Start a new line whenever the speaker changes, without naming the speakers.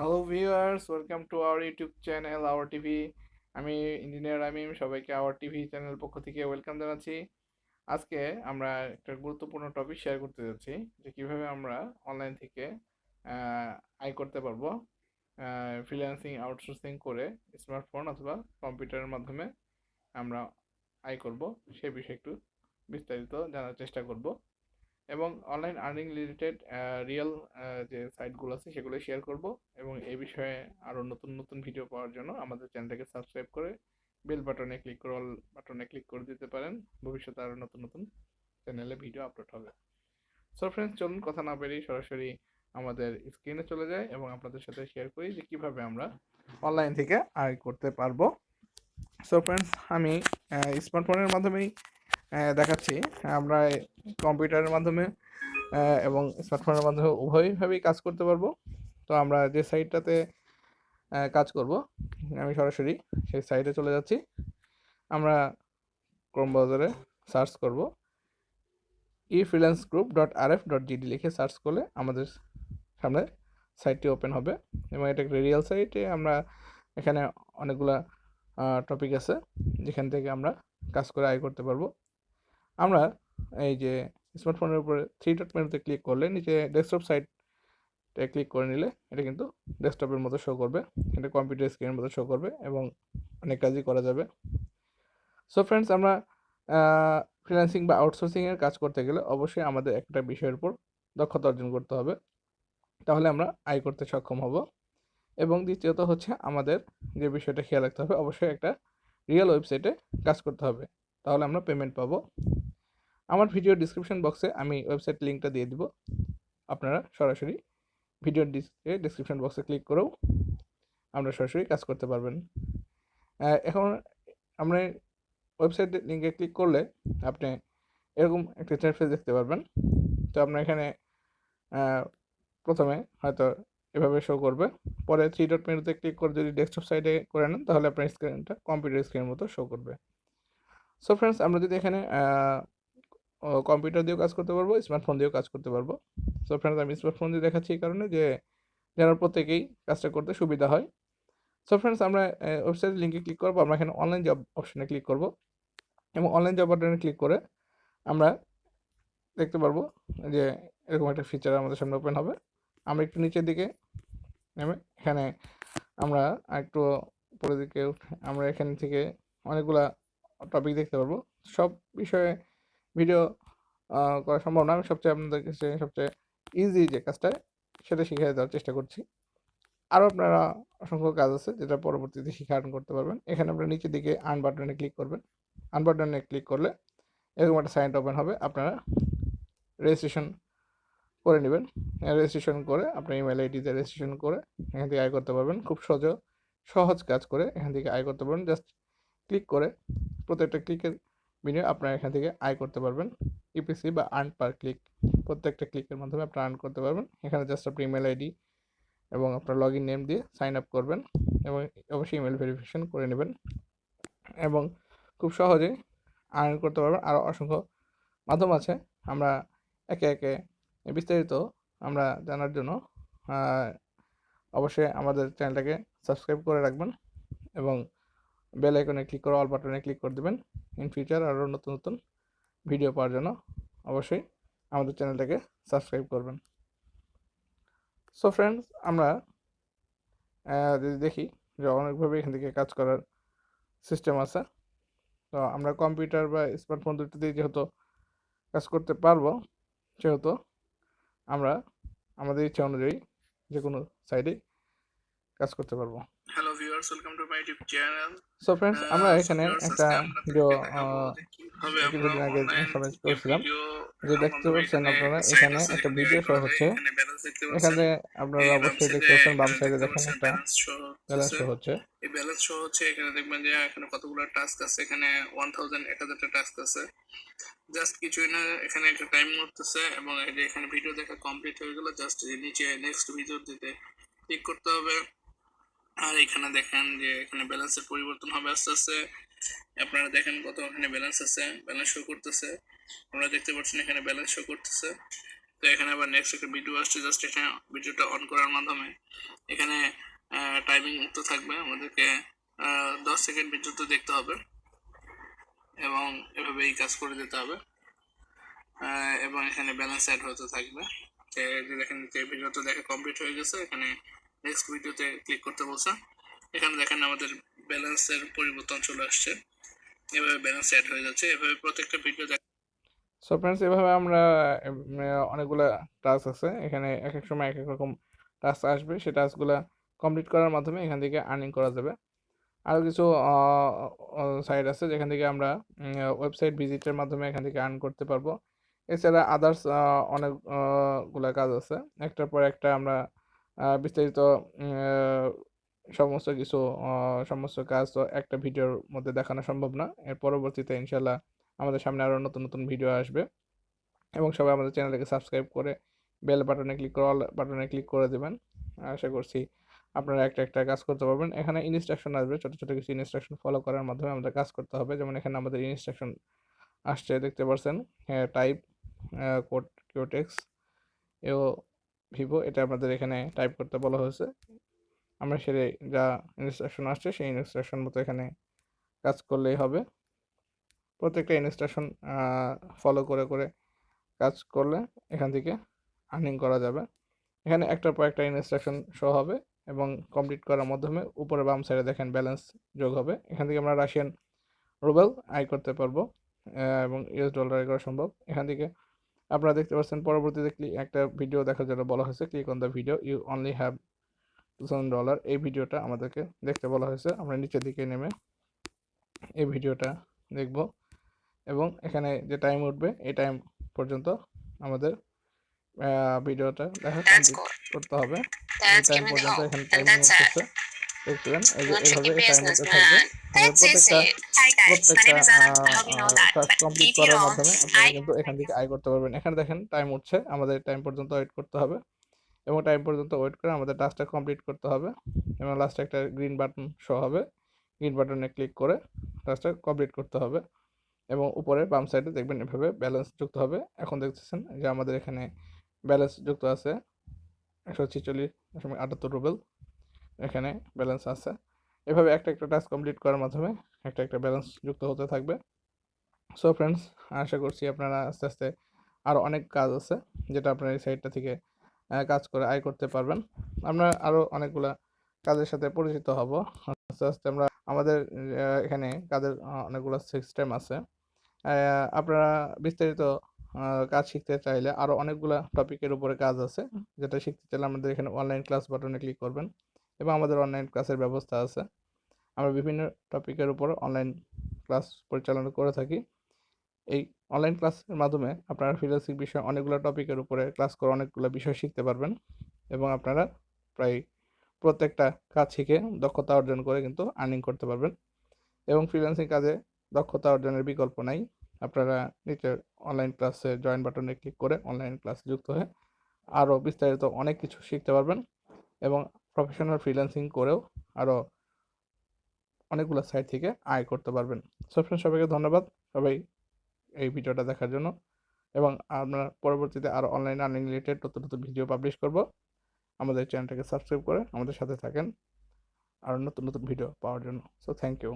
Hello viewers, welcome to our YouTube channel hour TV. আমি engineer আমিম, সবাইকে hour TV channel পক্ষ থেকে welcome জানাচ্ছি। আজকে আমরা একটা গুরুত্বপূর্ণ টপিক শেয়ার করতে যাচ্ছি, যে কিভাবে আমরা অনলাইন থেকে আয় করতে পারবো, ফ্রিল্যান্সিং আউটসোর্সিং করে স্মার্টফোন অথবা কম্পিউটারের মাধ্যমে আমরা আয় করব। সে বিষয়ে একটু বিস্তারিত জানার চেষ্টা করব এবং অনলাইন আর্নিং রিলেটেড রিয়েল যে সাইটগুলো আছে সেগুলো শেয়ার করব। এবং এই বিষয়ে আরও নতুন নতুন ভিডিও পাওয়ার জন্য আমাদের চ্যানেলটাকে সাবস্ক্রাইব করে বেল বাটনে ক্লিক করে অল বাটনে ক্লিক করে দিতে পারেন। ভবিষ্যতে আরও নতুন নতুন চ্যানেলে ভিডিও আপলোড হবে। সো ফ্রেন্ডস, চলুন কথা না বেরিয়ে সরাসরি আমাদের স্ক্রিনে চলে যায় এবং আপনাদের সাথে শেয়ার করি যে কিভাবে আমরা অনলাইন থেকে আয় করতে পারবো। সো ফ্রেন্ডস, আমি স্মার্টফোনের মাধ্যমেই দেখাচ্ছি। আমরা কম্পিউটারের মাধ্যমে এবং স্মার্টফোনের মাধ্যমে উভয়ভাবেই কাজ করতে পারবো। তো আমরা যে সাইটটাতে কাজ করব, আমি সরাসরি সেই সাইটে চলে যাচ্ছি। আমরা ক্রোম ব্রাউজারে সার্চ করব efreelancegroup.rf.gd লিখে সার্চ করলে আমাদের সামনে সাইটটি ওপেন হবে এবং এটা একটা রিয়েল সাইটে। আমরা এখানে অনেকগুলা টপিক আছে যেখান থেকে আমরা কাজ করে আয় করতে পারবো। আমরা এই যে স্মার্টফোনের উপরে থ্রি ডট মেনুতে ক্লিক করলে নিচে ডেস্কটপ সাইটে ক্লিক করে নিলে এটা কিন্তু ডেস্কটপের মতো শো করবে, এটা কম্পিউটার স্ক্রিনের মতো শো করবে এবং অনেক কাজই করা যাবে। সো ফ্রেন্ডস, আমরা ফ্রিল্যান্সিং বা আউটসোর্সিংয়ের কাজ করতে গেলে অবশ্যই আমাদের একটা বিষয়ের উপর দক্ষতা অর্জন করতে হবে, তাহলে আমরা আয় করতে সক্ষম হব। এবং দ্বিতীয়ত হচ্ছে আমাদের যে বিষয়টা খেয়াল রাখতে হবে, অবশ্যই একটা রিয়েল ওয়েবসাইটে কাজ করতে হবে, তাহলে আমরা পেমেন্ট পাবো। আমার ভিডিও ডিসক্রিপশন বক্সে আমি ওয়েবসাইট লিঙ্কটা দিয়ে দিব, আপনারা সরাসরি ভিডিও ডিসক্রিপশন বক্সে ক্লিক করেও আমরা সরাসরি কাজ করতে পারবেন। এখন আমরা ওয়েবসাইট লিঙ্কে ক্লিক করলে আপনি এরকম একটা ইন্টারফেস দেখতে পারবেন। তো আপনার এখানে প্রথমে হয়তো এভাবে শো করবে, পরে থ্রি ডট মেনুতে ক্লিক করে যদি ডেস্কটপ সাইডে করে নেন তাহলে আপনার স্ক্রিনটা কম্পিউটার স্ক্রিনের মতো শো করবে। সো ফ্রেন্ডস, আমরা যদি এখানে কম্পিউটার দিয়েও কাজ করতে পারবো, স্মার্টফোন দিয়েও কাজ করতে পারবো। সো ফ্রেন্ডস, আমি স্মার্টফোন দিয়ে দেখাচ্ছি এই কারণে যে যেন প্রত্যেকেই কাজটা করতে সুবিধা হয়। সো ফ্রেন্ডস, আমরা ওয়েবসাইট লিঙ্কে ক্লিক করবো, আমরা এখানে অনলাইন জব অপশনে ক্লিক করব এবং অনলাইন জব বাটনে ক্লিক করে আমরা দেখতে পারবো যে এরকম একটা ফিচার আমাদের সামনে ওপেন হবে। আমরা একটু নিচের দিকে নেমে এখানে আমরা একটু উপরের দিকে আমরা এখান থেকে অনেকগুলা টপিক দেখতে পারবো। সব বিষয়ে ভিডিও করা সম্ভব না, আমি সবচেয়ে আপনাদের কাছে সবচেয়ে ইজি যে কাজটা সেটা শিখিয়ে দেওয়ার চেষ্টা করছি। আরও আপনারা অসংখ্য কাজ আছে যেটা পরবর্তীতে শিখে আর্ন করতে পারবেন। এখানে আপনারা নিচের দিকে আর্ন বাটনে ক্লিক করবেন। আর্ন বাটনে ক্লিক করলে এরকম একটা সাইট ওপেন হবে, আপনারা রেজিস্ট্রেশন করে নেবেন। রেজিস্ট্রেশন করে আপনার ইমেল আইডিতে রেজিস্ট্রেশন করে এখান থেকে আয় করতে পারবেন। খুব সহজ কাজ করে এখান থেকে আয় করতে পারবেন। জাস্ট ক্লিক করে প্রত্যেকটা ক্লিকের বিনিময়ে আপনারা এখান থেকে আয় করতে পারবেন। ইপিসি বা আর্ন পার ক্লিক, প্রত্যেকটা ক্লিকের মাধ্যমে আপনারা আর্ন করতে পারবেন। এখানে জাস্ট আপনার ইমেল আইডি এবং আপনার লগ ইন নেম দিয়ে সাইন আপ করবেন এবং অবশ্যই ইমেল ভেরিফিকেশন করে নেবেন এবং খুব সহজেই আর্ন করতে পারবেন। আরও অসংখ্য মাধ্যম আছে, আমরা একে একে বিস্তারিত আমরা জানার জন্য অবশ্যই আমাদের চ্যানেলটাকে সাবস্ক্রাইব করে রাখবেন এবং বেল আইকনে ক্লিক করে অল বাটনে ক্লিক করে দেবেন। ইন ফিউচার আরও নতুন নতুন ভিডিও পাওয়ার জন্য অবশ্যই আমাদের চ্যানেলটাকে সাবস্ক্রাইব করবেন। সো ফ্রেন্ডস, আমরা যদি দেখি যে অনেকভাবে এখান থেকে কাজ করার সিস্টেম আছে। তো আমরা কম্পিউটার বা স্মার্টফোন দুটো দিয়ে যেহেতু কাজ করতে পারবো, সেহেতু আমরা আমাদের ইচ্ছা অনুযায়ী যে কোনো সাইডে কাজ করতে পারবো।
Hello viewers, welcome to my YouTube channel.
So friends, আমরা এখানে একটা
আজকে আমরা
ভিডিও
দেখাবো যে কিভাবে আমরা
কিছুদিন আগে
অনলাইন
সাবমিট
থেকে
করেছিলাম,
ভিডিও
যে দেখতে
মাধ্যমে
পাচ্ছেন
এখানে
আপনারা
সাইট
এখানে
আছে
একটা
এখান থেকে
ভিডিও
আয়
শো
করা যায়।
হচ্ছে।
এখানে ব্যালেন্স দেখতে পাচ্ছেন,
এখানে আপনারা
এই বাম
অবশ্যই দেখতে
সাইডে
পাচ্ছেন, বাম
এখানে
সাইডে
দেখতে
দেখেন
পাচ্ছেন
একটা
ব্যালেন্স শো
ব্যালেন্স
হচ্ছে।
শো হচ্ছে।
এই ব্যালেন্স শো হচ্ছে, এখানে দেখবেন যে এখানে কতগুলো টাস্ক আছে, এখানে 1000টা টাস্ক আছে। জাস্ট কিছুই না, এখানে একটা টাইম করতেছে এবং এই যে এখানে ভিডিও দেখা কমপ্লিট হয়ে গেল, জাস্ট নিচে নেক্সট ভিডিও দিতে ক্লিক করতে হবে। আর এখানে দেখেন যে এখানে ব্যালেন্সের পরিবর্তন হবে আস্তে আস্তে। আপনারা দেখেন কত এখানে ব্যালেন্স আছে, ব্যালেন্স শো করতেছে। আপনারা দেখতে পাচ্ছেন এখানে ব্যালেন্স শো করতেছে। তো এখানে আবার নেক্সট একটা ভিডিও আসছে, জাস্ট এখানে ভিডিওটা অন করার মাধ্যমে এখানে টাইমিং তো থাকবে, আমাদেরকে 10 সেকেন্ড ভিডিও তো দেখতে হবে এবং এভাবেই কাজ করে দিতে হবে। এবং এখানে ব্যালেন্স অ্যাড হতে থাকবে। দেখেন যে ভিডিওটা দেখা কমপ্লিট হয়ে গেছে, এখানে নেক্সট ভিডিওতে ক্লিক করতে বলছে। এখানে দেখেন আমাদের ব্যালেন্সের পরিবর্তন চলে আসছে, এভাবে ব্যালেন্স অ্যাড হয়ে যাচ্ছে। এভাবে প্রত্যেকটা ভিডিও
সো ফ্রেন্ডস, এভাবে আমরা অনেকগুলা টাস্ক আছে এখানে, এক এক সময় এক এক রকম টাস্ক আসবে, সেই টাস্কগুলো কমপ্লিট করার মাধ্যমে এখান থেকে আর্নিং করা যাবে। আরও কিছু সাইট আছে যেখান থেকে আমরা ওয়েবসাইট ভিজিটের মাধ্যমে এখান থেকে আর্ন করতে পারবো। এছাড়া আদার্স অনেকগুলা কাজ আছে, একটার পর একটা আমরা বিস্তারিত সমস্ত কিছু সমস্ত কাজ তো একটা ভিডিওর মধ্যে দেখানো সম্ভব না। এর পরবর্তীতে ইনশাল্লাহ আমাদের সামনে আরও নতুন নতুন ভিডিও আসবে, এবং সবাই আমাদের চ্যানেলটাকে সাবস্ক্রাইব করে বেল বাটনে ক্লিক করে অল বাটনে ক্লিক করে দেবেন। আশা করছি আপনারা একটা একটা কাজ করতে পারবেন। এখানে ইনস্ট্রাকশন আসবে, ছোটো ছোটো কিছু ইনস্ট্রাকশন ফলো করার মাধ্যমে আমাদের কাজ করতে হবে। যেমন এখানে আমাদের ইনস্ট্রাকশন আসছে, দেখতে পাচ্ছেন, টাইপ কোড কিউটেক্স এও ভিভো, এটা আমাদের এখানে টাইপ করতে বলা হয়েছে। আমরা সেটা যা ইনস্ট্রাকশন আসছে সেই ইনস্ট্রাকশন মতো এখানে কাজ করলেই হবে। প্রত্যেকটা ইনস্ট্রাকশন ফলো করে করে কাজ করলে এখান থেকে আর্নিং করা যাবে। এখানে একটার পর একটা ইনস্ট্রাকশন শো হবে এবং কমপ্লিট করার মাধ্যমে উপরে বাম সাইডে দেখেন ব্যালেন্স যোগ হবে। এখান থেকে আমরা রাশিয়ান রুবেল আয় করতে পারবো এবং ইউএস ডলার আয় করা সম্ভব। এখান থেকে আপনারা দেখতে পাচ্ছেন পরবর্তীতে একটা ভিডিও দেখার জন্য বলা হয়েছে, click on the video, you only have $2000। এই ভিডিওটা আমাদেরকে দেখতে বলা হয়েছে। আমরা নিচের দিকে নেমে এই ভিডিওটা দেখব এবং এখানে যে টাইম উঠবে এই টাইম পর্যন্ত আমাদের ভিডিওটা দেখা কমপ্লিট করতে হবে। এই টাইম পর্যন্ত এখানে টাইমিং উঠতেছে, দেখবেন এই যে এভাবে এই টাইম উঠতে থাকবে। প্রত্যেকটা প্রত্যেকটা টাস্ক কমপ্লিট করার মাধ্যমে আপনারা কিন্তু এখান থেকে আয় করতে পারবেন। এখানে দেখেন টাইম উঠছে, আমাদের টাইম পর্যন্ত ওয়েট করতে হবে এবং টাইম পর্যন্ত ওয়েট করে আমাদের টাস্কটা কমপ্লিট করতে হবে এবং লাস্টে একটা গ্রিন বাটন শো হবে, গ্রিন বাটনে ক্লিক করে টাস্কটা কমপ্লিট করতে হবে এবং উপরে বাম সাইডে দেখবেন এভাবে ব্যালেন্স যুক্ত হবে। এখন দেখতেছেন যে আমাদের এখানে ব্যালেন্স যুক্ত আছে 146.78 রুবেল, এখানে ব্যালেন্স আছে। এভাবে একটা একটা টাস্ক কমপ্লিট করার মাধ্যমে একটা একটা ব্যালেন্স যুক্ত হতে থাকবে। সো ফ্রেন্ডস, আশা করছি আপনারা আস্তে আস্তে আরও অনেক কাজ আছে যেটা আপনারা এই সাইটটা থেকে কাজ করে আয় করতে পারবেন। আমরা আরও অনেকগুলা কাজের সাথে পরিচিত হব আস্তে আস্তে। আমরা আমাদের এখানে কাজের অনেকগুলো সিস্টেম আছে। আপনারা বিস্তারিত কাজ শিখতে চাইলে আরও অনেকগুলা টপিকের উপরে কাজ আছে, যেটা শিখতে চাইলে আমাদের এখানে অনলাইন ক্লাস বাটনে ক্লিক করবেন এবং আমাদের অনলাইন ক্লাসের ব্যবস্থা আছে। আমরা বিভিন্ন টপিকের উপর অনলাইন ক্লাস পরিচালনা করে থাকি। এই অনলাইন ক্লাসের মাধ্যমে আপনারা ফ্রিল্যান্সিং বিষয়ে অনেকগুলো টপিকের উপরে ক্লাস করে অনেকগুলো বিষয় শিখতে পারবেন এবং আপনারা প্রায় প্রত্যেকটা কাজ শিখে দক্ষতা অর্জন করে কিন্তু আর্নিং করতে পারবেন। এবং ফ্রিল্যান্সিং কাজে দক্ষতা অর্জনের বিকল্প নাই। আপনারা নিচের অনলাইন ক্লাসে জয়েন বাটনে ক্লিক করে অনলাইন ক্লাসে যুক্ত হয়ে আরও বিস্তারিত অনেক কিছু শিখতে পারবেন এবং প্রফেশনাল ফ্রিল্যান্সিং করেও আরও অনেকগুলো সাইট থেকে আয় করতে পারবেন। সবাইকে ধন্যবাদ, সবাই এই ভিডিওটা দেখার জন্য, এবং আমরা পরবর্তীতে আরও অনলাইন আর্নিং রিলেটেড নতুন নতুন ভিডিও পাবলিশ করব। আমাদের চ্যানেলটাকে সাবস্ক্রাইব করে আমাদের সাথে থাকেন আরও নতুন নতুন ভিডিও পাওয়ার জন্য। So thank you.